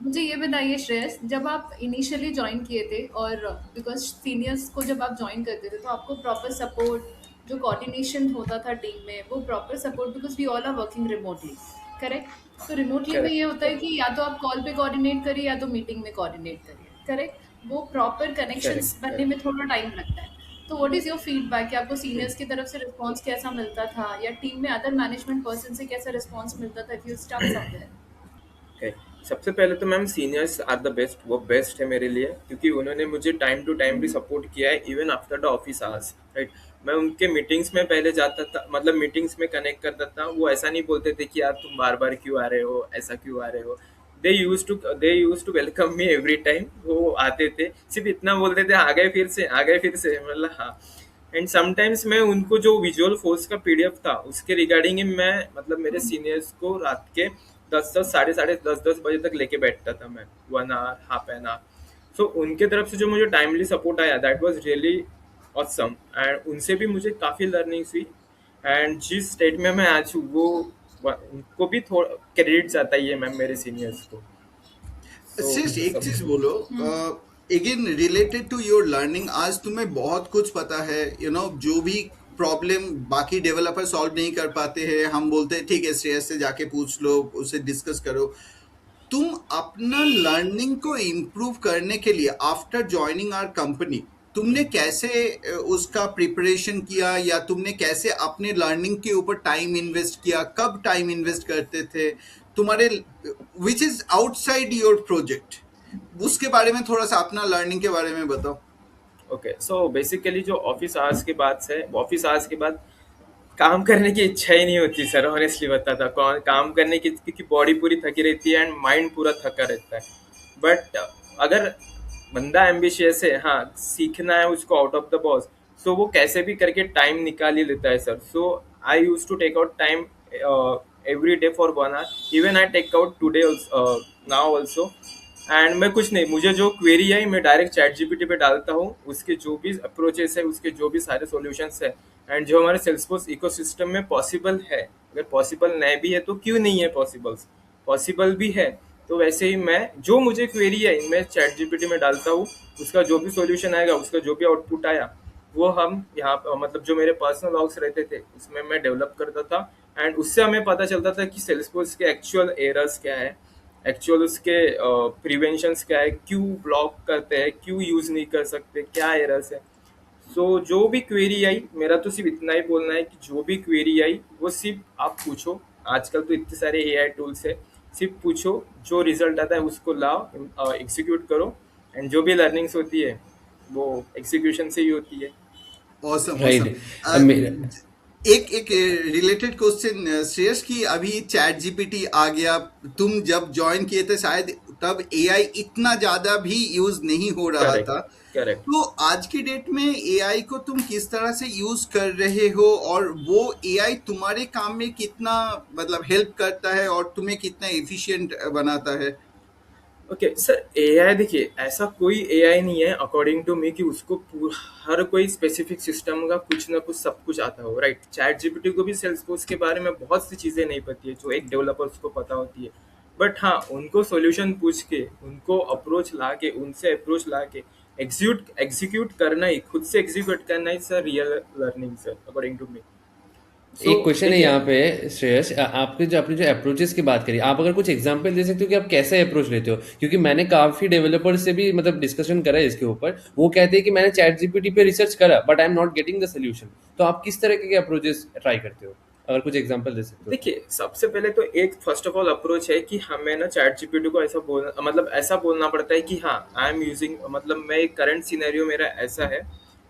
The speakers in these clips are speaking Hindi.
मुझे ये बताइए श्रेयस, जब आप इनिशियली ज्वाइन किए थे और बिकॉज सीनियर्स को जब आप ज्वाइन करते थे तो आपको प्रॉपर सपोर्ट, जो कोऑर्डिनेशन होता था टीम में, वो proper support, because we all are working remotely, correct? तो रिमोटली में करेक्ट, ये होता है करेक्ट, कि या तो आप कॉल पे कोऑर्डिनेट करिए या तो मीटिंग में कोऑर्डिनेट करिए, करेक्ट? वो प्रॉपर करेक्ट, कनेक्शंस बनने करेक्ट। में थोड़ा टाइम लगता है। तो व्हाट इज़ योर फीडबैक कि आपको हम्म, सीनियर्स की तरफ से रिस्पॉन्स कैसा मिलता था, या टीम में अदर मैनेजमेंट पर्सन से कैसा रिस्पॉन्स मिलता था if you stuck somewhere? Okay. सबसे पहले तो ma'am seniors are the best, वो बेस्ट है मेरे लिए क्योंकि उन्होंने मुझे टाइम टू टाइम भी सपोर्ट किया है even after the office hours, right. मैं उनके मीटिंग्स में पहले जाता था, मतलब मीटिंग्स में कनेक्ट करता था। वो ऐसा नहीं बोलते थे कि यार तुम बार बार क्यों आ रहे हो, ऐसा क्यों आ रहे हो। They use to welcome me every time. वो आते थे, सिर्फ इतना बोलते थे, आ गए फिर से, आ गए फिर से, मतलब हाँ। एंड समटाइम्स मैं उनको जो विजुअल फोर्स का पीडीएफ था उसके रिगार्डिंग ही मैं, मतलब मेरे सीनियर्स को रात के 10 10 साढ़े 10 10 बजे तक लेके बैठता था मैं, 1 आवर, हाफ एन आवर। सो उनके तरफ से जो मुझे टाइमली सपोर्ट आया, that was really awesome. And उनसे भी मुझे काफ़ी लर्निंग्स हुई। एंड जिस स्टेट में मैं आज हूँ वो, उनको भी थोड़ा क्रेडिट जाता ही है मैम, मेरे सीनियर्स को। सो सिर्फ ये एक सब। चीज बोलो, again related to your learning, आज तुम्हें बहुत कुछ पता है, जो भी प्रॉब्लम बाकी डेवलपर सॉल्व नहीं कर पाते हैं, हम बोलते हैं ठीक है श्रेयस से जाके पूछ लो, उससे डिस्कस करो। तुम अपना लर्निंग को इम्प्रूव करने के लिए आफ्टर ज्वाइनिंग आवर कंपनी तुमने कैसे उसका प्रिपरेशन किया, या तुमने कैसे अपने लर्निंग के ऊपर टाइम इन्वेस्ट किया, कब टाइम इन्वेस्ट करते थे तुम्हारे, which is outside your project, उसके बारे में थोड़ा सा अपना लर्निंग के बारे में बताओ। ओके, सो बेसिकली जो ऑफिस आवर्स के बाद काम करने की इच्छा ही नहीं होती सर, ऑनेस्टली बताता। कौन काम करने की, क्योंकि बॉडी पूरी थकी रहती है एंड माइंड पूरा थका रहता है। बट अगर बंदा एम्बिशियस है, हाँ सीखना है उसको out of the box, so वो कैसे भी करके टाइम निकाल ही लेता है sir. So I use to take out time every day for 1 hour. Even I take out today now also. And मैं कुछ नहीं, मुझे जो क्वेरी है मैं डायरेक्ट चैट जीपीटी पे डालता हूँ, उसके जो भी अप्रोचेस है, उसके जो भी सारे सॉल्यूशंस है, एंड जो हमारे सेल्सफोर्स इकोसिस्टम में पॉसिबल है। अगर पॉसिबल नहीं भी है तो क्यों नहीं है पॉसिबल, पॉसिबल भी है। तो वैसे ही मैं, जो मुझे क्वेरी है मैं चैट जीपीटी में डालता हूँ, उसका जो भी सॉल्यूशन आएगा, उसका जो भी आउटपुट आया, वो हम यहाँ मतलब जो मेरे पर्सनल लॉग्स रहते थे उसमें मैं डेवलप करता था। एंड उससे हमें पता चलता था कि सेल्सफोर्स के एक्चुअल एरर्स क्या है, एक्चुअल उसके प्रिवेंशंस क्या है, क्यों ब्लॉक करते हैं, क्यों यूज़ नहीं कर सकते, क्या एरर्स है। सो जो भी क्वेरी आई, मेरा तो सिर्फ इतना ही बोलना है कि जो भी क्वेरी आई वो सिर्फ आप पूछो। आजकल तो इतने सारे एआई टूल्स है, सिर्फ पूछो, जो रिजल्ट आता है उसको लाओ, एग्जीक्यूट करो। एंड जो भी लर्निंग्स होती है वो एग्जीक्यूशन से ही होती है। Awesome awesome. राइट। मेरा एक एक रिलेटेड क्वेश्चन श्रेयस, की अभी चैट जीपीटी आ गया, तुम जब ज्वाइन किए थे शायद तब एआई इतना ज्यादा भी यूज नहीं हो रहा करेक्ट, था। करेक्ट। तो आज की डेट में एआई को तुम किस तरह से यूज कर रहे हो, और वो एआई तुम्हारे काम में कितना मतलब हेल्प करता है और तुम्हें कितना एफिशिएंट बनाता है? ओके सर, एआई देखिए, ऐसा कोई एआई नहीं है अकॉर्डिंग टू मी कि उसको हर कोई स्पेसिफिक सिस्टम का कुछ ना कुछ सब कुछ आता हो, राइट। चैट जीपीटी को भी सेल्सफोर्स के बारे में बहुत सी चीज़ें नहीं पती है जो एक डेवलपर्स को पता होती है। बट हाँ, उनको सॉल्यूशन पूछ के, उनको अप्रोच ला के, उनसे अप्रोच ला के एग्जीक्यूट करना ही, खुद से एग्जीक्यूट करना ही sir real learning sir, according to me. So एक क्वेश्चन है देखिए, यहाँ पे श्रेयस, आपके जो आपने जो अप्रोचेस की बात करी, आप अगर कुछ एग्जांपल दे सकते हो कि आप कैसे अप्रोच लेते हो, क्योंकि मैंने काफी डेवलपर से भी मतलब डिस्कशन करा है इसके ऊपर। वो कहते हैं कि मैंने चैट जीपीटी पे रिसर्च करा but I am not getting the solution. तो आप किस तरह के अप्रोचेस ट्राई करते हो, अगर कुछ एग्जांपल दे सकते हो तो। देखिए सबसे पहले तो एक फर्स्ट ऑफ ऑल अप्रोच है कि हमें ना चैट जीपीटी को ऐसा बोलना, मतलब ऐसा बोलना पड़ता है कि हाँ आई एम यूजिंग, मतलब मैं करंट सिनेरियो मेरा ऐसा है,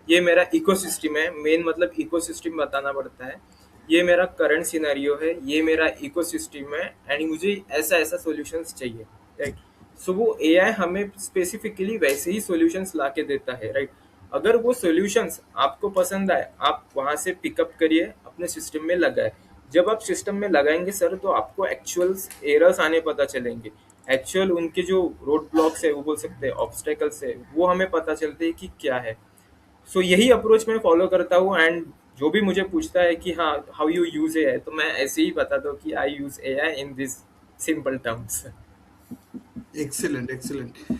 ये मेरा इकोसिस्टम है, मेन मतलब इकोसिस्टम बताना पड़ता है। ये मेरा करंट सिनेरियो है, ये मेरा इकोसिस्टम है, एंड मुझे ऐसा ऐसा सॉल्यूशंस चाहिए, राइट। सो वो एआई हमें स्पेसिफिकली वैसे ही सॉल्यूशंस ला के देता है, राइट। अगर वो सॉल्यूशंस आपको पसंद आए, आप वहाँ से पिकअप करिए, अपने सिस्टम में लगाए। जब आप सिस्टम में लगाएंगे सर, तो आपको एक्चुअल एरर्स आने पता चलेंगे, एक्चुअल उनके जो रोड ब्लॉक्स है, वो बोल सकते हैं ऑब्स्टेकल्स है, वो हमें पता चलते हैं कि क्या है। सो यही अप्रोच मैं फॉलो करता हूँ। एंड जो भी मुझे पूछता है कि हाँ how you use A I, तो मैं ऐसे ही बताता हूँ कि I use A I in this simple terms. Excellent, excellent.